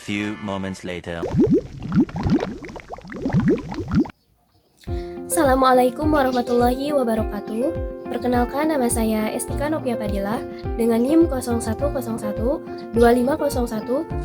few moments later. Assalamualaikum warahmatullahi wabarakatuh. Perkenalkan, nama saya Estika Novia Fadilah dengan NIM 0101 2501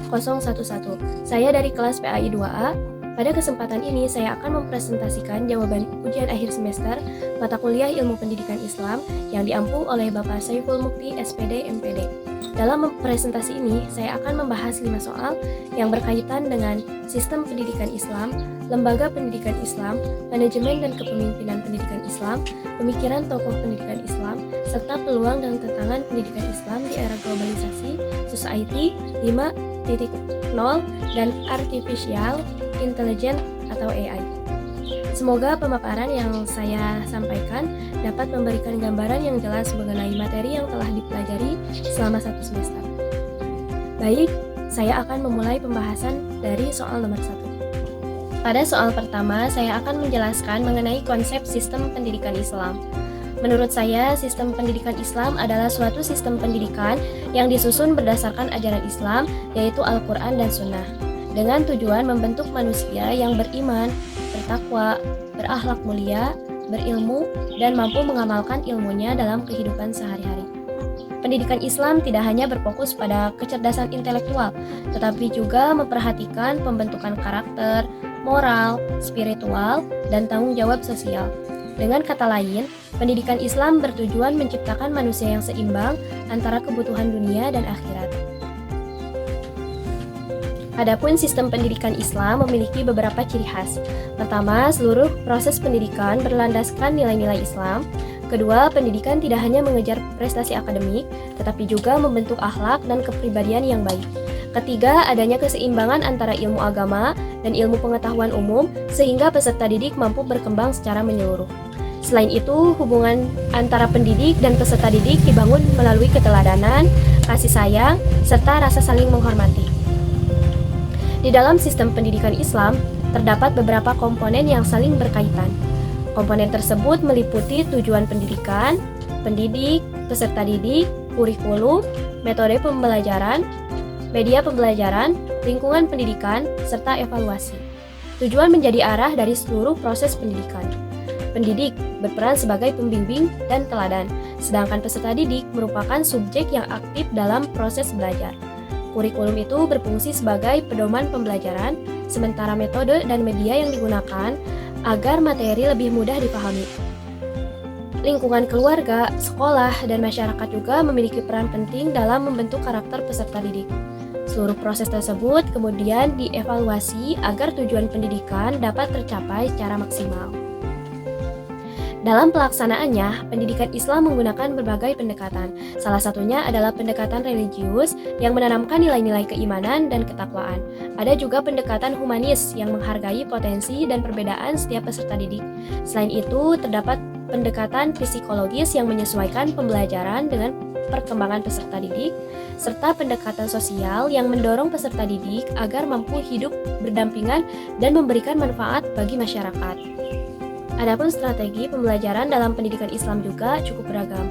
011. Saya dari kelas PAI 2A. Pada kesempatan ini saya akan mempresentasikan jawaban ujian akhir semester mata kuliah Ilmu Pendidikan Islam yang diampu oleh Bapak Saiful Mukti SPD MPD. Dalam presentasi ini, saya akan membahas 5 soal yang berkaitan dengan sistem pendidikan Islam, lembaga pendidikan Islam, manajemen dan kepemimpinan pendidikan Islam, pemikiran tokoh pendidikan Islam, serta peluang dan tantangan pendidikan Islam di era globalisasi, society 5.0, dan artificial intelligence atau AI. Semoga pemaparan yang saya sampaikan dapat memberikan gambaran yang jelas mengenai materi yang telah dipelajari selama 1 semester. Baik, saya akan memulai pembahasan dari soal nomor 1. Pada soal pertama, saya akan menjelaskan mengenai konsep sistem pendidikan Islam. Menurut saya, sistem pendidikan Islam adalah suatu sistem pendidikan yang disusun berdasarkan ajaran Islam, yaitu Al-Quran dan Sunnah, dengan tujuan membentuk manusia yang beriman, bertakwa, berakhlak mulia, berilmu, dan mampu mengamalkan ilmunya dalam kehidupan sehari-hari. Pendidikan Islam tidak hanya berfokus pada kecerdasan intelektual, tetapi juga memperhatikan pembentukan karakter, moral, spiritual, dan tanggung jawab sosial. Dengan kata lain, pendidikan Islam bertujuan menciptakan manusia yang seimbang antara kebutuhan dunia dan akhirat. Adapun sistem pendidikan Islam memiliki beberapa ciri khas. Pertama, seluruh proses pendidikan berlandaskan nilai-nilai Islam. Kedua, pendidikan tidak hanya mengejar prestasi akademik, tetapi juga membentuk akhlak dan kepribadian yang baik. Ketiga, adanya keseimbangan antara ilmu agama dan ilmu pengetahuan umum, sehingga peserta didik mampu berkembang secara menyeluruh. Selain itu, hubungan antara pendidik dan peserta didik dibangun melalui keteladanan, kasih sayang, serta rasa saling menghormati. Di dalam sistem pendidikan Islam, terdapat beberapa komponen yang saling berkaitan. Komponen tersebut meliputi tujuan pendidikan, pendidik, peserta didik, kurikulum, metode pembelajaran, media pembelajaran, lingkungan pendidikan, serta evaluasi. Tujuan menjadi arah dari seluruh proses pendidikan. Pendidik berperan sebagai pembimbing dan teladan, sedangkan peserta didik merupakan subjek yang aktif dalam proses belajar. Kurikulum itu berfungsi sebagai pedoman pembelajaran, sementara metode dan media yang digunakan agar materi lebih mudah dipahami. Lingkungan keluarga, sekolah, dan masyarakat juga memiliki peran penting dalam membentuk karakter peserta didik. Seluruh proses tersebut kemudian dievaluasi agar tujuan pendidikan dapat tercapai secara maksimal. Dalam pelaksanaannya, pendidikan Islam menggunakan berbagai pendekatan. Salah satunya adalah pendekatan religius yang menanamkan nilai-nilai keimanan dan ketakwaan. Ada juga pendekatan humanis yang menghargai potensi dan perbedaan setiap peserta didik. Selain itu, terdapat pendekatan psikologis yang menyesuaikan pembelajaran dengan perkembangan peserta didik, serta pendekatan sosial yang mendorong peserta didik agar mampu hidup berdampingan dan memberikan manfaat bagi masyarakat. Adapun strategi pembelajaran dalam pendidikan Islam juga cukup beragam.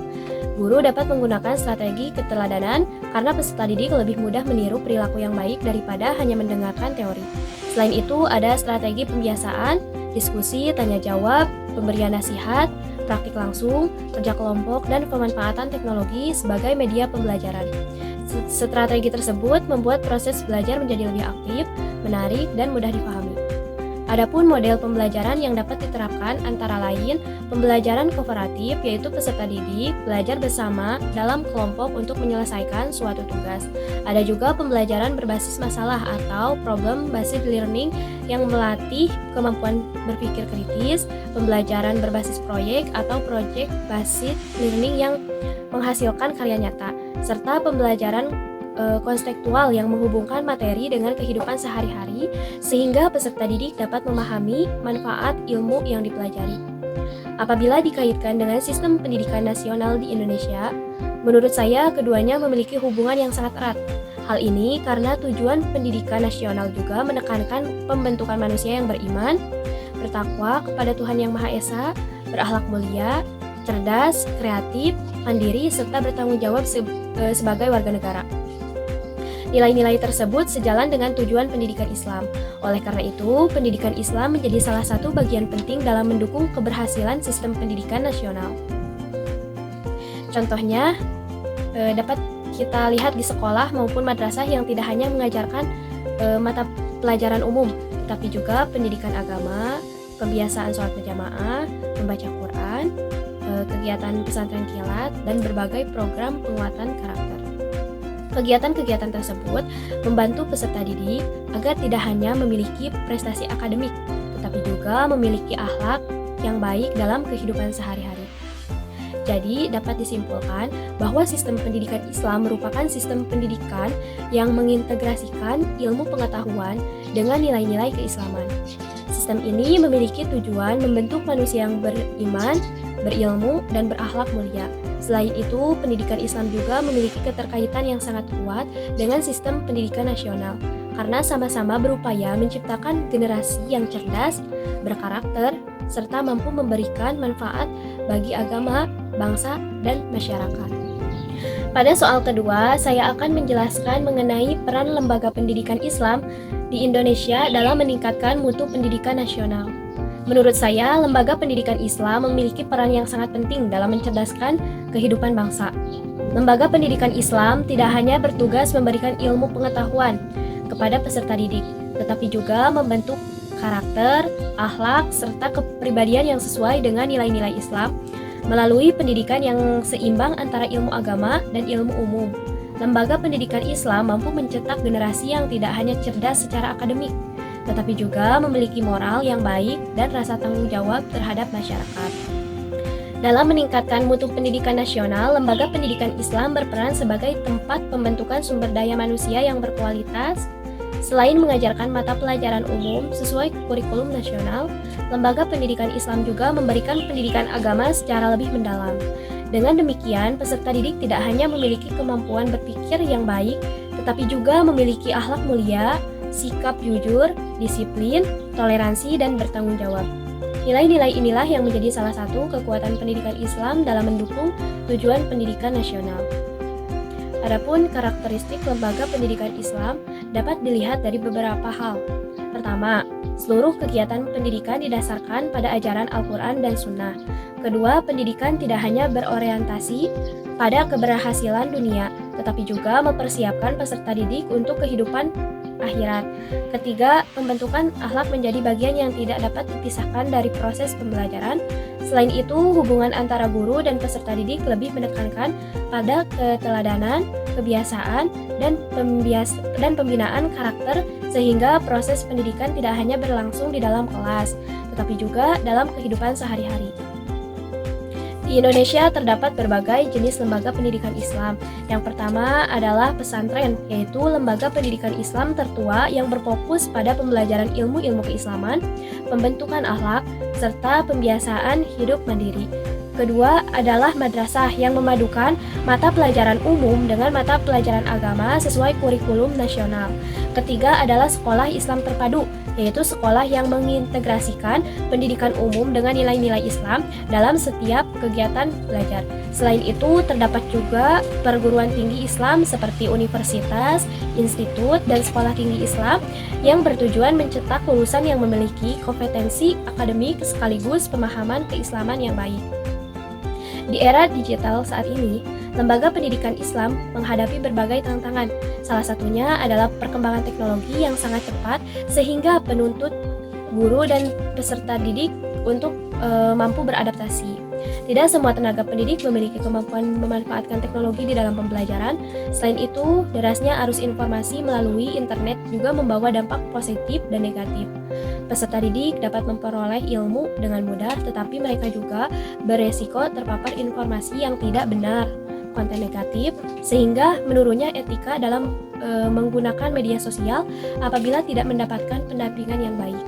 Guru dapat menggunakan strategi keteladanan karena peserta didik lebih mudah meniru perilaku yang baik daripada hanya mendengarkan teori. Selain itu, ada strategi pembiasaan, diskusi, tanya jawab, pemberian nasihat, praktik langsung, kerja kelompok, dan pemanfaatan teknologi sebagai media pembelajaran. Strategi tersebut membuat proses belajar menjadi lebih aktif, menarik, dan mudah dipahami. Adapun model pembelajaran yang dapat diterapkan antara lain pembelajaran kooperatif, yaitu peserta didik belajar bersama dalam kelompok untuk menyelesaikan suatu tugas. Ada juga pembelajaran berbasis masalah atau problem based learning yang melatih kemampuan berpikir kritis, pembelajaran berbasis proyek atau project based learning yang menghasilkan karya nyata, serta pembelajaran konstekstual yang menghubungkan materi dengan kehidupan sehari-hari sehingga peserta didik dapat memahami manfaat ilmu yang dipelajari. Apabila dikaitkan dengan sistem pendidikan nasional di Indonesia, menurut saya keduanya memiliki hubungan yang sangat erat. Hal ini karena tujuan pendidikan nasional juga menekankan pembentukan manusia yang beriman, bertakwa kepada Tuhan Yang Maha Esa, berakhlak mulia, cerdas, kreatif, mandiri, serta bertanggung jawab sebagai warga negara. Nilai-nilai tersebut sejalan dengan tujuan pendidikan Islam. Oleh karena itu, pendidikan Islam menjadi salah satu bagian penting dalam mendukung keberhasilan sistem pendidikan nasional. Contohnya, dapat kita lihat di sekolah maupun madrasah yang tidak hanya mengajarkan mata pelajaran umum, tetapi juga pendidikan agama, kebiasaan sholat berjamaah, membaca Quran, kegiatan pesantren kilat, dan berbagai program penguatan karakter. Kegiatan-kegiatan tersebut membantu peserta didik agar tidak hanya memiliki prestasi akademik, tetapi juga memiliki akhlak yang baik dalam kehidupan sehari-hari. Jadi, dapat disimpulkan bahwa sistem pendidikan Islam merupakan sistem pendidikan yang mengintegrasikan ilmu pengetahuan dengan nilai-nilai keislaman. Sistem ini memiliki tujuan membentuk manusia yang beriman, berilmu, dan berakhlak mulia. Selain itu, pendidikan Islam juga memiliki keterkaitan yang sangat kuat dengan sistem pendidikan nasional, karena sama-sama berupaya menciptakan generasi yang cerdas, berkarakter, serta mampu memberikan manfaat bagi agama, bangsa, dan masyarakat. Pada soal kedua, saya akan menjelaskan mengenai peran lembaga pendidikan Islam di Indonesia dalam meningkatkan mutu pendidikan nasional. Menurut saya, lembaga pendidikan Islam memiliki peran yang sangat penting dalam mencerdaskan kehidupan bangsa. Lembaga pendidikan Islam tidak hanya bertugas memberikan ilmu pengetahuan kepada peserta didik, tetapi juga membentuk karakter, akhlak, serta kepribadian yang sesuai dengan nilai-nilai Islam melalui pendidikan yang seimbang antara ilmu agama dan ilmu umum. Lembaga pendidikan Islam mampu mencetak generasi yang tidak hanya cerdas secara akademik, tetapi juga memiliki moral yang baik dan rasa tanggung jawab terhadap masyarakat. Dalam meningkatkan mutu pendidikan nasional, lembaga pendidikan Islam berperan sebagai tempat pembentukan sumber daya manusia yang berkualitas. Selain mengajarkan mata pelajaran umum sesuai kurikulum nasional, lembaga pendidikan Islam juga memberikan pendidikan agama secara lebih mendalam. Dengan demikian, peserta didik tidak hanya memiliki kemampuan berpikir yang baik, tetapi juga memiliki akhlak mulia, sikap jujur, disiplin, toleransi, dan bertanggung jawab. Nilai-nilai inilah yang menjadi salah satu kekuatan pendidikan Islam dalam mendukung tujuan pendidikan nasional. Adapun karakteristik lembaga pendidikan Islam dapat dilihat dari beberapa hal. Pertama, seluruh kegiatan pendidikan didasarkan pada ajaran Al-Quran dan Sunnah. Kedua, pendidikan tidak hanya berorientasi pada keberhasilan dunia, tetapi juga mempersiapkan peserta didik untuk kehidupan akhirat. Ketiga, pembentukan akhlak menjadi bagian yang tidak dapat dipisahkan dari proses pembelajaran. Selain itu, hubungan antara guru dan peserta didik lebih menekankan pada keteladanan, kebiasaan, dan pembinaan karakter, sehingga proses pendidikan tidak hanya berlangsung di dalam kelas, tetapi juga dalam kehidupan sehari-hari. Di Indonesia terdapat berbagai jenis lembaga pendidikan Islam. Yang pertama adalah pesantren, yaitu lembaga pendidikan Islam tertua yang berfokus pada pembelajaran ilmu-ilmu keislaman, pembentukan akhlak, serta pembiasaan hidup mandiri. Kedua adalah madrasah yang memadukan mata pelajaran umum dengan mata pelajaran agama sesuai kurikulum nasional. Ketiga adalah sekolah Islam terpadu, yaitu sekolah yang mengintegrasikan pendidikan umum dengan nilai-nilai Islam dalam setiap kegiatan belajar. Selain itu, terdapat juga perguruan tinggi Islam seperti universitas, institut, dan sekolah tinggi Islam yang bertujuan mencetak lulusan yang memiliki kompetensi akademik sekaligus pemahaman keislaman yang baik. Di era digital saat ini, lembaga pendidikan Islam menghadapi berbagai tantangan. Salah satunya adalah perkembangan teknologi yang sangat cepat sehingga penuntut guru dan peserta didik untuk mampu beradaptasi. Tidak semua tenaga pendidik memiliki kemampuan memanfaatkan teknologi di dalam pembelajaran. Selain itu, derasnya arus informasi melalui internet juga membawa dampak positif dan negatif. Peserta didik dapat memperoleh ilmu dengan mudah, tetapi mereka juga beresiko terpapar informasi yang tidak benar, konten negatif, sehingga menurunnya etika dalam menggunakan media sosial apabila tidak mendapatkan pendampingan yang baik.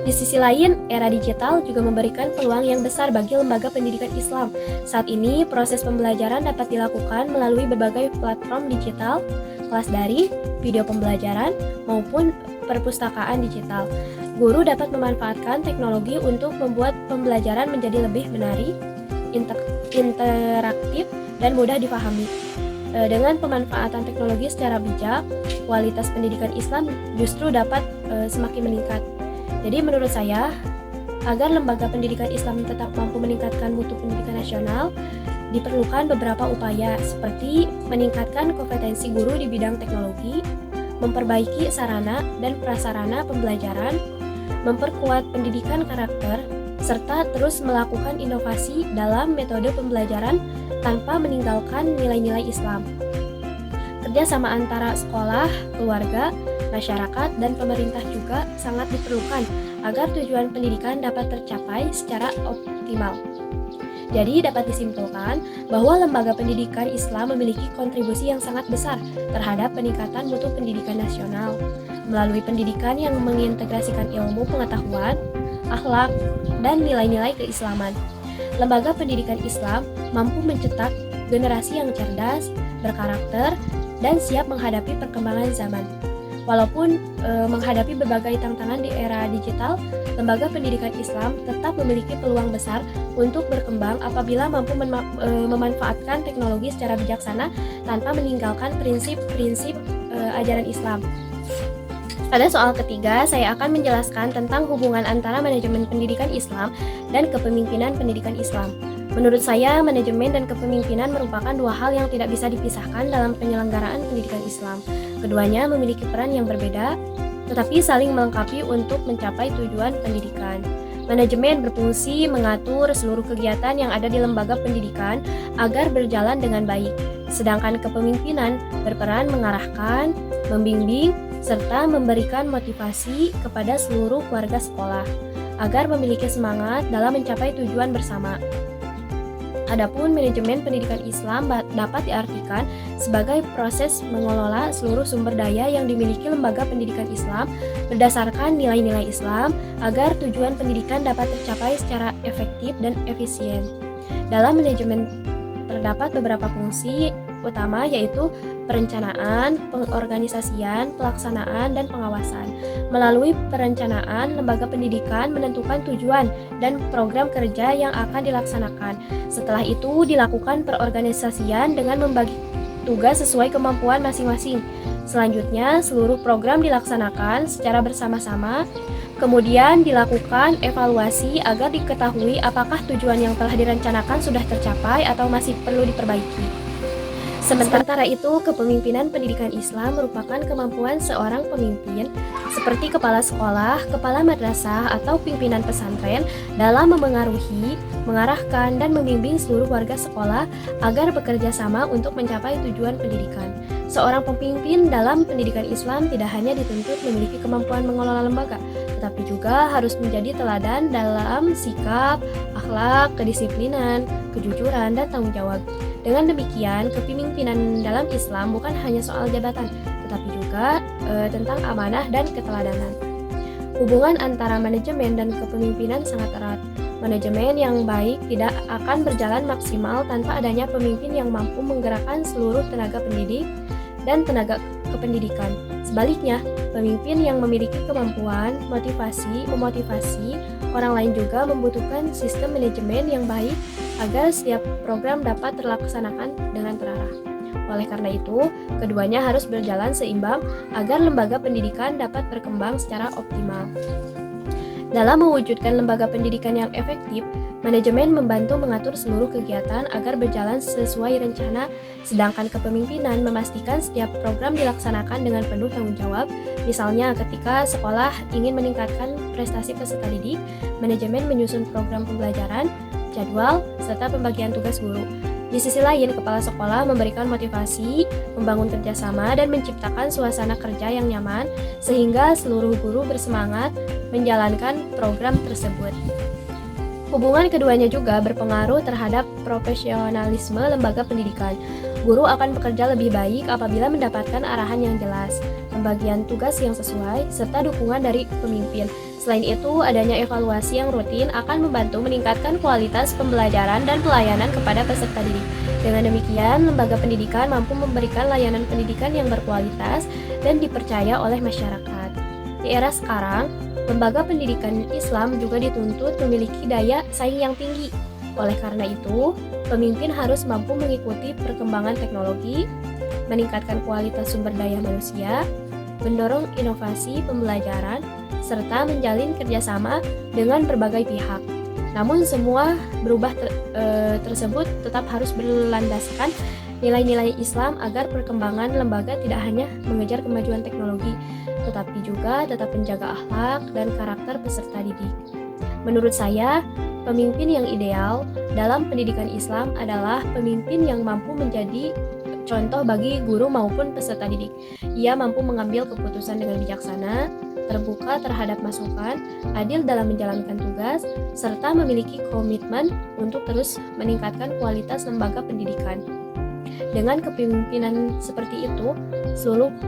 Di sisi lain, era digital juga memberikan peluang yang besar bagi lembaga pendidikan Islam. Saat ini, proses pembelajaran dapat dilakukan melalui berbagai platform digital, kelas daring, video pembelajaran, maupun perpustakaan digital. Guru dapat memanfaatkan teknologi untuk membuat pembelajaran menjadi lebih menarik, interaktif, dan mudah dipahami. Dengan pemanfaatan teknologi secara bijak, kualitas pendidikan Islam justru dapat semakin meningkat. Jadi menurut saya, agar lembaga pendidikan Islam tetap mampu meningkatkan mutu pendidikan nasional, diperlukan beberapa upaya seperti meningkatkan kompetensi guru di bidang teknologi, memperbaiki sarana dan prasarana pembelajaran, memperkuat pendidikan karakter, serta terus melakukan inovasi dalam metode pembelajaran tanpa meninggalkan nilai-nilai Islam. Kerjasama antara sekolah, keluarga, masyarakat, dan pemerintah juga sangat diperlukan agar tujuan pendidikan dapat tercapai secara optimal. Jadi dapat disimpulkan bahwa lembaga pendidikan Islam memiliki kontribusi yang sangat besar terhadap peningkatan mutu pendidikan nasional melalui pendidikan yang mengintegrasikan ilmu pengetahuan, akhlak, dan nilai-nilai keislaman. Lembaga pendidikan Islam mampu mencetak generasi yang cerdas, berkarakter, dan siap menghadapi perkembangan zaman. Walaupun menghadapi berbagai tantangan di era digital, lembaga pendidikan Islam tetap memiliki peluang besar untuk berkembang apabila mampu memanfaatkan teknologi secara bijaksana tanpa meninggalkan prinsip-prinsip ajaran Islam. Pada soal ketiga, saya akan menjelaskan tentang hubungan antara manajemen pendidikan Islam dan kepemimpinan pendidikan Islam. Menurut saya, manajemen dan kepemimpinan merupakan dua hal yang tidak bisa dipisahkan dalam penyelenggaraan pendidikan Islam. Keduanya memiliki peran yang berbeda, tetapi saling melengkapi untuk mencapai tujuan pendidikan. Manajemen berfungsi mengatur seluruh kegiatan yang ada di lembaga pendidikan agar berjalan dengan baik, sedangkan kepemimpinan berperan mengarahkan, membimbing, serta memberikan motivasi kepada seluruh warga sekolah agar memiliki semangat dalam mencapai tujuan bersama. Adapun manajemen pendidikan Islam dapat diartikan sebagai proses mengelola seluruh sumber daya yang dimiliki lembaga pendidikan Islam berdasarkan nilai-nilai Islam agar tujuan pendidikan dapat tercapai secara efektif dan efisien. Dalam manajemen terdapat beberapa fungsi utama yaitu perencanaan, pengorganisasian, pelaksanaan, dan pengawasan. Melalui perencanaan, lembaga pendidikan menentukan tujuan dan program kerja yang akan dilaksanakan. Setelah itu dilakukan perorganisasian dengan membagi tugas sesuai kemampuan masing-masing. Selanjutnya, seluruh program dilaksanakan secara bersama-sama. Kemudian dilakukan evaluasi agar diketahui apakah tujuan yang telah direncanakan sudah tercapai atau masih perlu diperbaiki. Sementara itu, kepemimpinan pendidikan Islam merupakan kemampuan seorang pemimpin seperti kepala sekolah, kepala madrasah, atau pimpinan pesantren dalam memengaruhi, mengarahkan, dan membimbing seluruh warga sekolah agar bekerja sama untuk mencapai tujuan pendidikan. Seorang pemimpin dalam pendidikan Islam tidak hanya dituntut memiliki kemampuan mengelola lembaga, tetapi juga harus menjadi teladan dalam sikap, akhlak, kedisiplinan, kejujuran, dan tanggung jawab. Dengan demikian, kepemimpinan dalam Islam bukan hanya soal jabatan, tetapi juga tentang amanah dan keteladanan. Hubungan antara manajemen dan kepemimpinan sangat erat. Manajemen yang baik tidak akan berjalan maksimal tanpa adanya pemimpin yang mampu menggerakkan seluruh tenaga pendidik dan tenaga kependidikan. Sebaliknya, pemimpin yang memiliki kemampuan memotivasi orang lain juga membutuhkan sistem manajemen yang baik agar setiap program dapat terlaksanakan dengan terarah. Oleh karena itu, keduanya harus berjalan seimbang agar lembaga pendidikan dapat berkembang secara optimal. Dalam mewujudkan lembaga pendidikan yang efektif, manajemen membantu mengatur seluruh kegiatan agar berjalan sesuai rencana, sedangkan kepemimpinan memastikan setiap program dilaksanakan dengan penuh tanggung jawab. Misalnya, ketika sekolah ingin meningkatkan prestasi peserta didik, manajemen menyusun program pembelajaran, jadwal, serta pembagian tugas guru. Di sisi lain, kepala sekolah memberikan motivasi, membangun kerjasama, dan menciptakan suasana kerja yang nyaman, sehingga seluruh guru bersemangat menjalankan program tersebut. Hubungan keduanya juga berpengaruh terhadap profesionalisme lembaga pendidikan. Guru akan bekerja lebih baik apabila mendapatkan arahan yang jelas, pembagian tugas yang sesuai, serta dukungan dari pemimpin. Selain itu, adanya evaluasi yang rutin akan membantu meningkatkan kualitas pembelajaran dan pelayanan kepada peserta didik. Dengan demikian, lembaga pendidikan mampu memberikan layanan pendidikan yang berkualitas dan dipercaya oleh masyarakat. Di era sekarang, lembaga pendidikan Islam juga dituntut memiliki daya saing yang tinggi. Oleh karena itu, pemimpin harus mampu mengikuti perkembangan teknologi, meningkatkan kualitas sumber daya manusia, mendorong inovasi pembelajaran, serta menjalin kerjasama dengan berbagai pihak. Namun semua tersebut tetap harus berlandaskan nilai-nilai Islam agar perkembangan lembaga tidak hanya mengejar kemajuan teknologi, tetapi juga tetap menjaga akhlak dan karakter peserta didik. Menurut saya, pemimpin yang ideal dalam pendidikan Islam adalah pemimpin yang mampu menjadi contoh bagi guru maupun peserta didik. Ia mampu mengambil keputusan dengan bijaksana, terbuka terhadap masukan, adil dalam menjalankan tugas, serta memiliki komitmen untuk terus meningkatkan kualitas lembaga pendidikan. Dengan kepemimpinan seperti itu,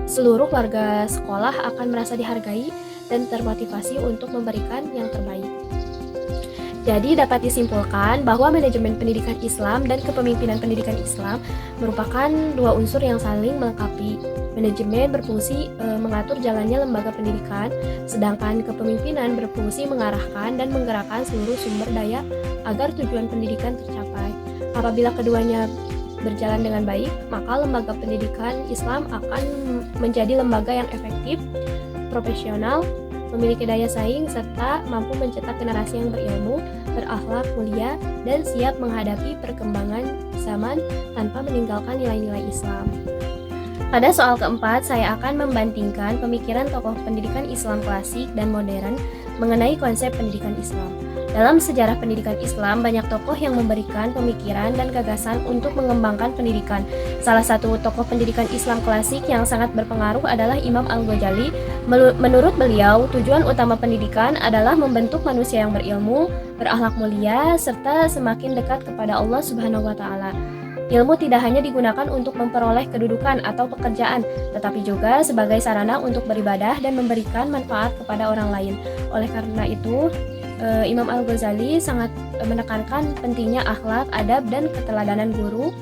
seluruh warga sekolah akan merasa dihargai dan termotivasi untuk memberikan yang terbaik. Jadi dapat disimpulkan bahwa manajemen pendidikan Islam dan kepemimpinan pendidikan Islam merupakan dua unsur yang saling melengkapi. Manajemen berfungsi mengatur jalannya lembaga pendidikan, sedangkan kepemimpinan berfungsi mengarahkan dan menggerakkan seluruh sumber daya agar tujuan pendidikan tercapai. Apabila keduanya berjalan dengan baik, maka lembaga pendidikan Islam akan menjadi lembaga yang efektif, profesional, memiliki daya saing, serta mampu mencetak generasi yang berilmu, berakhlak mulia, dan siap menghadapi perkembangan zaman tanpa meninggalkan nilai-nilai Islam. Pada soal keempat, saya akan membandingkan pemikiran tokoh pendidikan Islam klasik dan modern mengenai konsep pendidikan Islam. Dalam sejarah pendidikan Islam, banyak tokoh yang memberikan pemikiran dan gagasan untuk mengembangkan pendidikan. Salah satu tokoh pendidikan Islam klasik yang sangat berpengaruh adalah Imam Al-Ghazali. Menurut beliau, tujuan utama pendidikan adalah membentuk manusia yang berilmu, berakhlak mulia, serta semakin dekat kepada Allah Subhanahu wa Ta'ala. Ilmu tidak hanya digunakan untuk memperoleh kedudukan atau pekerjaan, tetapi juga sebagai sarana untuk beribadah dan memberikan manfaat kepada orang lain. Oleh karena itu, Imam Al-Ghazali sangat menekankan pentingnya akhlak, adab, dan keteladanan guru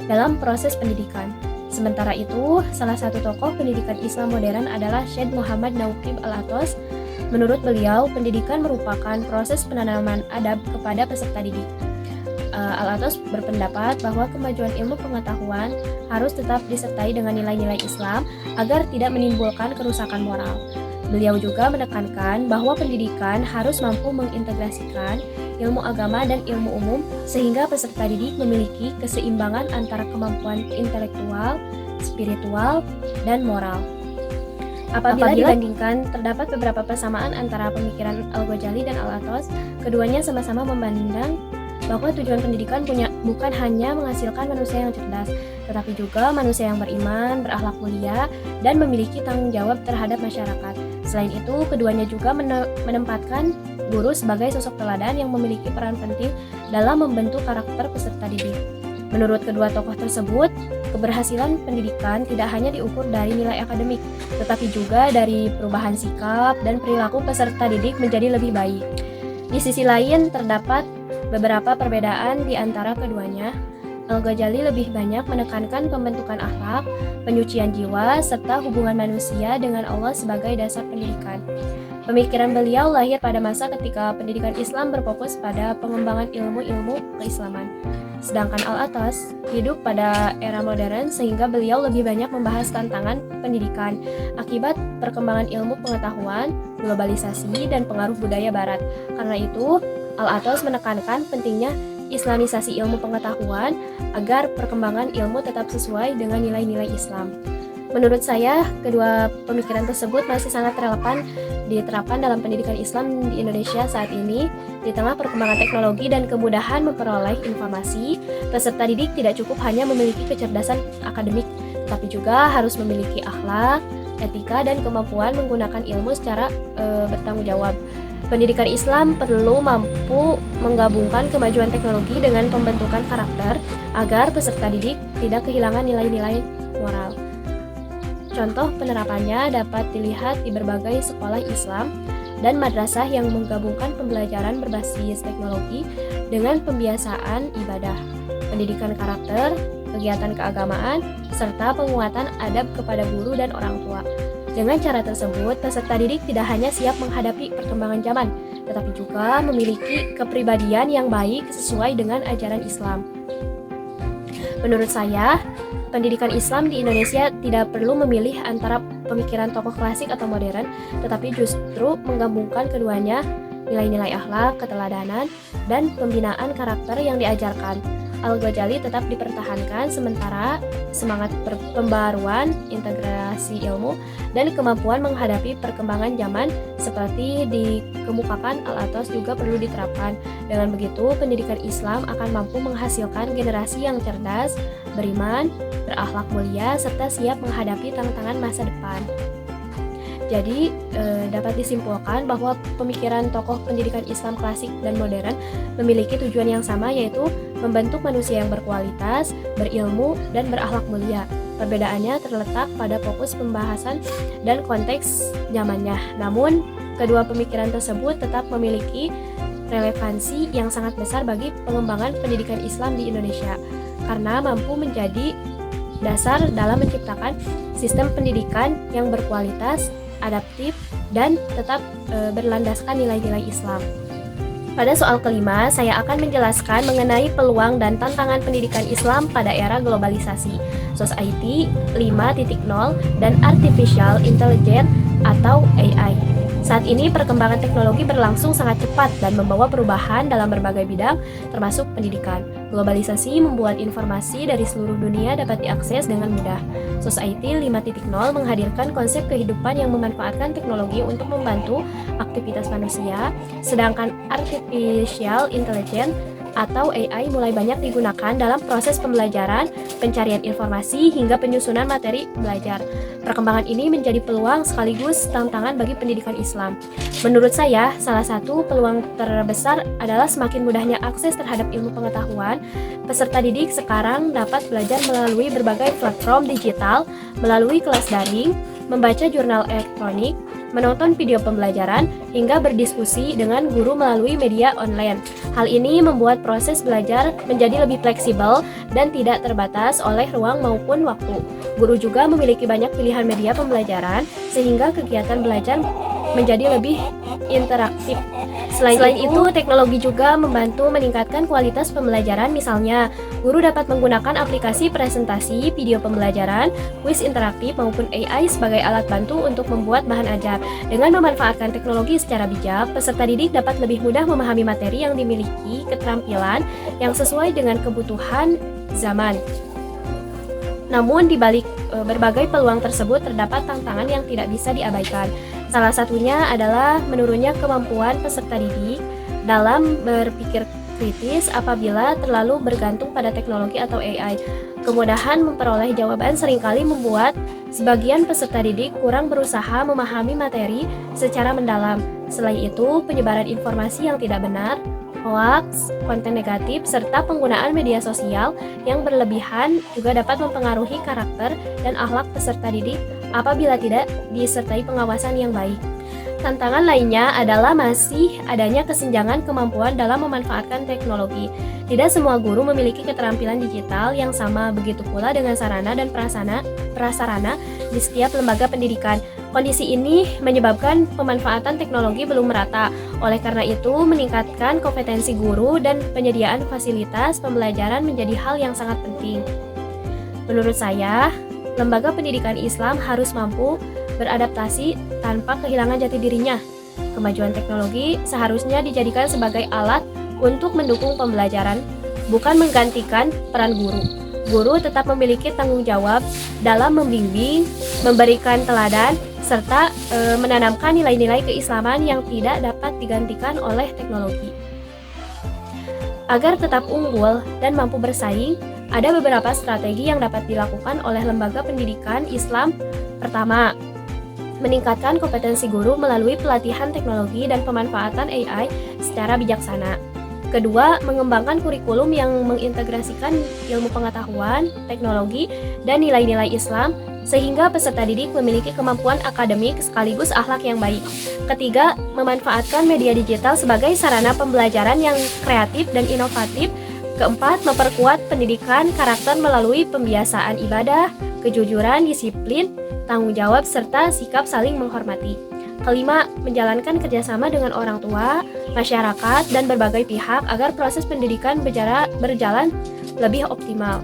dalam proses pendidikan. Sementara itu, salah satu tokoh pendidikan Islam modern adalah Syekh Muhammad Nauqib Al-Athos. Menurut beliau, pendidikan merupakan proses penanaman adab kepada peserta didik. Al-Athos berpendapat bahwa kemajuan ilmu pengetahuan harus tetap disertai dengan nilai-nilai Islam agar tidak menimbulkan kerusakan moral. Beliau juga menekankan bahwa pendidikan harus mampu mengintegrasikan ilmu agama dan ilmu umum sehingga peserta didik memiliki keseimbangan antara kemampuan intelektual, spiritual, dan moral. Apabila dibandingkan, terdapat beberapa persamaan antara pemikiran Al-Ghazali dan Al-Athos. Keduanya sama-sama memandang bahwa tujuan pendidikan bukan hanya menghasilkan manusia yang cerdas, tetapi juga manusia yang beriman, berakhlak mulia, dan memiliki tanggung jawab terhadap masyarakat. Selain itu, keduanya juga menempatkan guru sebagai sosok teladan yang memiliki peran penting dalam membentuk karakter peserta didik. Menurut kedua tokoh tersebut, keberhasilan pendidikan tidak hanya diukur dari nilai akademik, tetapi juga dari perubahan sikap dan perilaku peserta didik menjadi lebih baik. Di sisi lain, terdapat beberapa perbedaan di antara keduanya. Al-Ghazali lebih banyak menekankan pembentukan akhlak, penyucian jiwa, serta hubungan manusia dengan Allah sebagai dasar pendidikan. Pemikiran beliau lahir pada masa ketika pendidikan Islam berfokus pada pengembangan ilmu-ilmu keislaman. Sedangkan Al-Athos hidup pada era modern sehingga beliau lebih banyak membahas tantangan pendidikan akibat perkembangan ilmu pengetahuan, globalisasi, dan pengaruh budaya barat. Karena itu, Al-Athos menekankan pentingnya Islamisasi ilmu pengetahuan agar perkembangan ilmu tetap sesuai dengan nilai-nilai Islam. Menurut saya, kedua pemikiran tersebut masih sangat relevan diterapkan dalam pendidikan Islam di Indonesia saat ini. Di tengah perkembangan teknologi dan kemudahan memperoleh informasi, peserta didik tidak cukup hanya memiliki kecerdasan akademik, tapi juga harus memiliki akhlak, etika, dan kemampuan menggunakan ilmu secara bertanggung jawab. Pendidikan Islam perlu mampu menggabungkan kemajuan teknologi dengan pembentukan karakter agar peserta didik tidak kehilangan nilai-nilai moral. Contoh penerapannya dapat dilihat di berbagai sekolah Islam dan madrasah yang menggabungkan pembelajaran berbasis teknologi dengan pembiasaan ibadah, pendidikan karakter, kegiatan keagamaan, serta penguatan adab kepada guru dan orang tua. Dengan cara tersebut, peserta didik tidak hanya siap menghadapi perkembangan zaman, tetapi juga memiliki kepribadian yang baik sesuai dengan ajaran Islam. Menurut saya, pendidikan Islam di Indonesia tidak perlu memilih antara pemikiran tokoh klasik atau modern, tetapi justru menggabungkan keduanya, nilai-nilai akhlak, keteladanan, dan pembinaan karakter yang diajarkan. Al-Ghazali tetap dipertahankan, sementara semangat pembaruan, integrasi ilmu, dan kemampuan menghadapi perkembangan zaman seperti dikemukakan Al-Athos juga perlu diterapkan. Dengan begitu, pendidikan Islam akan mampu menghasilkan generasi yang cerdas, beriman, berakhlak mulia, serta siap menghadapi tantangan masa depan. Jadi, dapat disimpulkan bahwa pemikiran tokoh pendidikan Islam klasik dan modern memiliki tujuan yang sama, yaitu membentuk manusia yang berkualitas, berilmu, dan berakhlak mulia. Perbedaannya terletak pada fokus pembahasan dan konteks zamannya. Namun, kedua pemikiran tersebut tetap memiliki relevansi yang sangat besar bagi pengembangan pendidikan Islam di Indonesia, karena mampu menjadi dasar dalam menciptakan sistem pendidikan yang berkualitas, adaptif, dan tetap berlandaskan nilai-nilai Islam. Pada soal kelima, saya akan menjelaskan mengenai peluang dan tantangan pendidikan Islam pada era globalisasi, Society 5.0, dan Artificial Intelligence atau AI. Saat ini perkembangan teknologi berlangsung sangat cepat dan membawa perubahan dalam berbagai bidang, termasuk pendidikan. Globalisasi membuat informasi dari seluruh dunia dapat diakses dengan mudah. Society 5.0 menghadirkan konsep kehidupan yang memanfaatkan teknologi untuk membantu aktivitas manusia, sedangkan Artificial Intelligence atau AI mulai banyak digunakan dalam proses pembelajaran, pencarian informasi, hingga penyusunan materi belajar. Perkembangan ini menjadi peluang sekaligus tantangan bagi pendidikan Islam. Menurut saya, salah satu peluang terbesar adalah semakin mudahnya akses terhadap ilmu pengetahuan. Peserta didik sekarang dapat belajar melalui berbagai platform digital, melalui kelas daring, membaca jurnal elektronik, menonton video pembelajaran, hingga berdiskusi dengan guru melalui media online. Hal ini membuat proses belajar menjadi lebih fleksibel dan tidak terbatas oleh ruang maupun waktu. Guru juga memiliki banyak pilihan media pembelajaran, sehingga kegiatan belajar menjadi lebih interaktif. Selain itu, teknologi juga membantu meningkatkan kualitas pembelajaran. Misalnya, guru dapat menggunakan aplikasi presentasi, video pembelajaran, kuis interaktif, maupun AI sebagai alat bantu untuk membuat bahan ajar. Dengan memanfaatkan teknologi secara bijak, peserta didik dapat lebih mudah memahami materi yang dimiliki, keterampilan yang sesuai dengan kebutuhan zaman. Namun, di balik berbagai peluang tersebut terdapat tantangan yang tidak bisa diabaikan. Salah satunya adalah menurunnya kemampuan peserta didik dalam berpikir kritis apabila terlalu bergantung pada teknologi atau AI. Kemudahan memperoleh jawaban seringkali membuat sebagian peserta didik kurang berusaha memahami materi secara mendalam. Selain itu, penyebaran informasi yang tidak benar, hoaks, konten negatif, serta penggunaan media sosial yang berlebihan juga dapat mempengaruhi karakter dan akhlak peserta didik apabila tidak disertai pengawasan yang baik. Tantangan lainnya adalah masih adanya kesenjangan kemampuan dalam memanfaatkan teknologi. Tidak semua guru memiliki keterampilan digital yang sama, begitu pula dengan sarana dan prasarana di setiap lembaga pendidikan. Kondisi ini menyebabkan pemanfaatan teknologi belum merata. Oleh karena itu, meningkatkan kompetensi guru dan penyediaan fasilitas pembelajaran menjadi hal yang sangat penting. Menurut saya, lembaga pendidikan Islam harus mampu beradaptasi tanpa kehilangan jati dirinya. Kemajuan teknologi seharusnya dijadikan sebagai alat untuk mendukung pembelajaran, bukan menggantikan peran guru. Guru tetap memiliki tanggung jawab dalam membimbing, memberikan teladan, serta menanamkan nilai-nilai keislaman yang tidak dapat digantikan oleh teknologi. Agar tetap unggul dan mampu bersaing, ada beberapa strategi yang dapat dilakukan oleh lembaga pendidikan Islam. Pertama, meningkatkan kompetensi guru melalui pelatihan teknologi dan pemanfaatan AI secara bijaksana. Kedua, mengembangkan kurikulum yang mengintegrasikan ilmu pengetahuan, teknologi, dan nilai-nilai Islam sehingga peserta didik memiliki kemampuan akademik sekaligus akhlak yang baik. Ketiga, memanfaatkan media digital sebagai sarana pembelajaran yang kreatif dan inovatif. Keempat, memperkuat pendidikan karakter melalui pembiasaan ibadah, kejujuran, disiplin, tanggung jawab, serta sikap saling menghormati. Kelima, menjalankan kerjasama dengan orang tua, masyarakat, dan berbagai pihak agar proses pendidikan berjalan lebih optimal.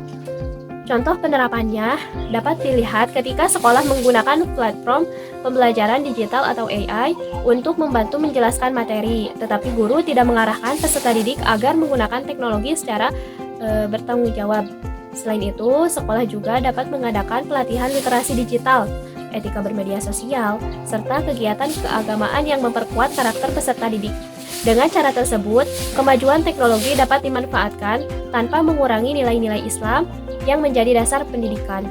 Contoh penerapannya dapat dilihat ketika sekolah menggunakan platform pembelajaran digital atau AI untuk membantu menjelaskan materi, tetapi guru tidak mengarahkan peserta didik agar menggunakan teknologi secara bertanggung jawab. Selain itu, sekolah juga dapat mengadakan pelatihan literasi digital, etika bermedia sosial, serta kegiatan keagamaan yang memperkuat karakter peserta didik. Dengan cara tersebut, kemajuan teknologi dapat dimanfaatkan tanpa mengurangi nilai-nilai Islam yang menjadi dasar pendidikan.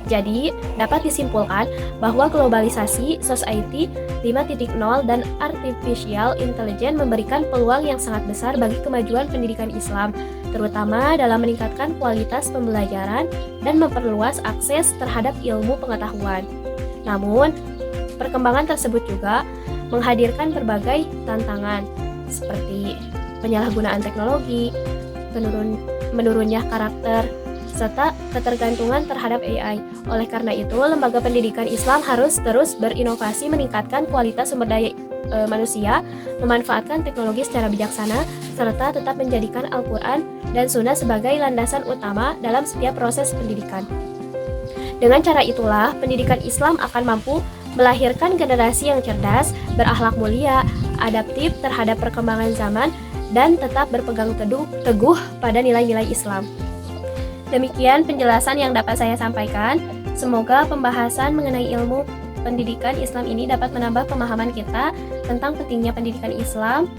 Jadi, dapat disimpulkan bahwa globalisasi, society 5.0, dan artificial intelligence memberikan peluang yang sangat besar bagi kemajuan pendidikan Islam, terutama dalam meningkatkan kualitas pembelajaran dan memperluas akses terhadap ilmu pengetahuan. Namun, perkembangan tersebut juga menghadirkan berbagai tantangan, seperti penyalahgunaan teknologi, menurunnya karakter, serta ketergantungan terhadap AI. Oleh karena itu, lembaga pendidikan Islam harus terus berinovasi meningkatkan kualitas sumber daya manusia, memanfaatkan teknologi secara bijaksana, serta tetap menjadikan Al-Quran dan Sunnah sebagai landasan utama dalam setiap proses pendidikan. Dengan cara itulah, pendidikan Islam akan mampu melahirkan generasi yang cerdas, berakhlak mulia, adaptif terhadap perkembangan zaman, dan tetap berpegang teguh pada nilai-nilai Islam. Demikian penjelasan yang dapat saya sampaikan. Semoga pembahasan mengenai ilmu pendidikan Islam ini dapat menambah pemahaman kita tentang pentingnya pendidikan Islam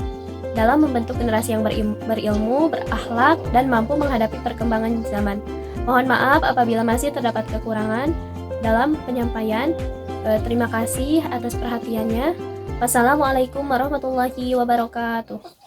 dalam membentuk generasi yang berilmu, berakhlak, dan mampu menghadapi perkembangan zaman. Mohon maaf apabila masih terdapat kekurangan dalam penyampaian. Terima kasih atas perhatiannya. Wassalamualaikum warahmatullahi wabarakatuh.